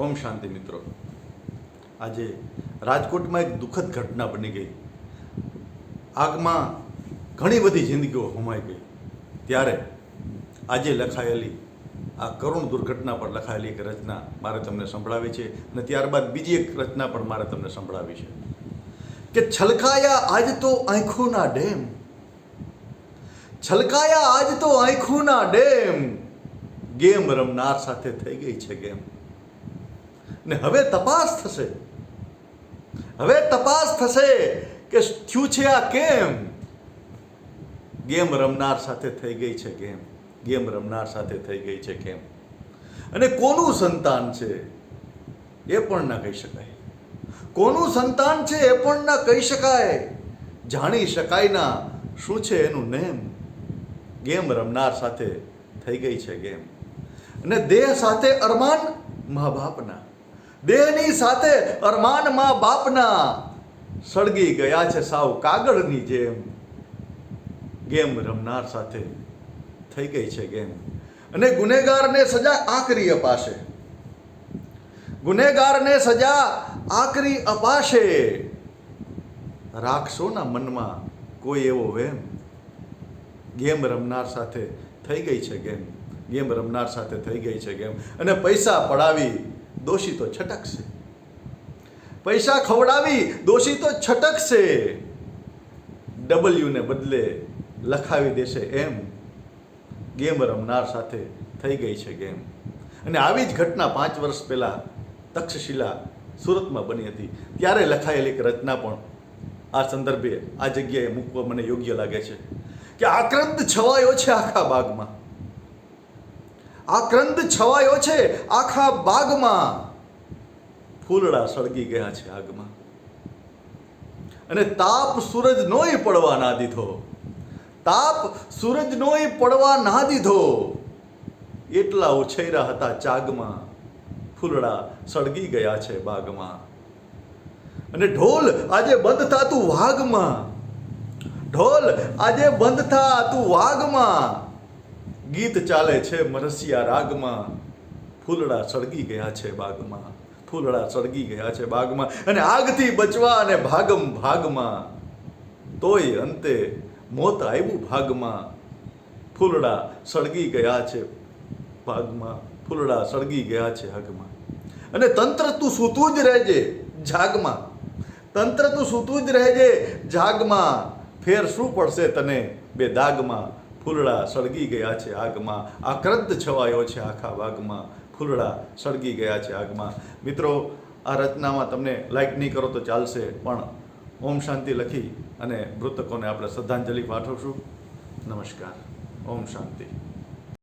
ઓમ શાંતિ મિત્રો. આજે રાજકોટમાં એક દુઃખદ ઘટના બની ગઈ. આગમાં ઘણી બધી જિંદગીઓ હોમાઈ ગઈ. ત્યારે આજે લખાયેલી આ કરુણ દુર્ઘટના પર લખાયેલી એક રચના મારે તમને સંભળાવી છે અને ત્યારબાદ બીજી એક રચના પણ મારે તમને સંભળાવી છે કે છલકાયા આજ તો આંખોના ડેમ, છલકાયા આજ તો આંખોના ડેમ, ગેમ રમનાર સાથે થઈ ગઈ છે ગેમ. ને હવે તપાસ થશે, હવે તપાસ થશે કે થયું છે આ કેમ. ગેમ રમનાર સાથે થઈ ગઈ છે ગેમ, ગેમ રમનાર સાથે થઈ ગઈ છે કેમ. અને કોનું સંતાન છે એ પણ ના કહી શકાય, કોનું સંતાન છે એ પણ ના કહી શકાય, જાણી શકાય ના શું છે એનું નેમ. ગેમ રમનાર સાથે થઈ ગઈ છે ગેમ. અને દેહ સાથે અરમાન મા બાપના, દેહની સાથે અરમાન મા બાપના સળગી ગયા છે સાવ કાગળની જેમ. ગેમ રમનાર સાથે થઈ ગઈ છે ગેમ. અને ગુનેગારને સજા આકરી અપાશે, ગુનેગારને સજા આકરી અપાશે. રાખશો ના મનમાં કોઈ એવો વેમ. ગેમ રમનાર સાથે થઈ ગઈ છે ગેમ, ગેમ રમનાર સાથે થઈ ગઈ છે ગેમ. અને પૈસા પડાવી દોષી તો છટકશે, પૈસા ખવડાવી દોષી તો છટકશે. ડબલ્યુ ને બદલે લખાવી દેશે એમ. ગેમ રમનાર સાથે થઈ ગઈ છે ગેમ. અને આવી જ ઘટના 5 વર્ષ પહેલા તક્ષશિલા સુરતમાં બની હતી. ત્યારે લખાયેલી એક રચના પણ આ સંદર્ભે આ જગ્યાએ મૂકવા મને યોગ્ય લાગે છે કે આક્રંદ છવાયો છે આખા બાગમાં, આક્રંદ છવાયો છે આખા બાગમાં, ફૂલડા સળગી ગયા છે આગમાં. અને તાપ સૂરજ નોય પડવા ના દીધો, તાપ સૂરજ નોય પડવા ના દીધો. એટલા ઉછેર્યા હતા ચાગમાં, ફૂલડા સળગી ગયા છે બાગમાં. અને ઢોલ આજે બંધ થાતું વાગમાં, ઢોલ આજે બંધ થાતું વાગમાં. ગીત ચાલે છે મરસિયા રાગમાં, ફૂલડા સળગી ગયા છે બાગમાં, ફૂલડા સળગી ગયા છે બાગમાં. અને આગથી બચવા અને ભાગમ ભાગમાં, તોય અંતે મોત આવ્યું ભાગમાં. ફૂલડા સળગી ગયા છે ભાગમાં, ફૂલડા સળગી ગયા છે આગમાં. અને તંત્ર તું સૂતું જ રહેજે જાગમાં, તંત્ર તું સૂતું જ રહેજે જાગમાં. ફેર શું પડશે તને બે દાગમાં, ફૂલડા સળગી ગયા છે આગમાં. આક્રંદ છવાયો છે આખા બાગમાં, ફૂલડા સળગી ગયા છે આગમાં. મિત્રો, આ રચનામાં તમને લાઈક નહીં કરો તો ચાલશે, પણ ઓમ શાંતિ લખી અને મૃતકોને આપણે શ્રદ્ધાંજલિ પાઠવશું. નમસ્કાર. ઓમ શાંતિ.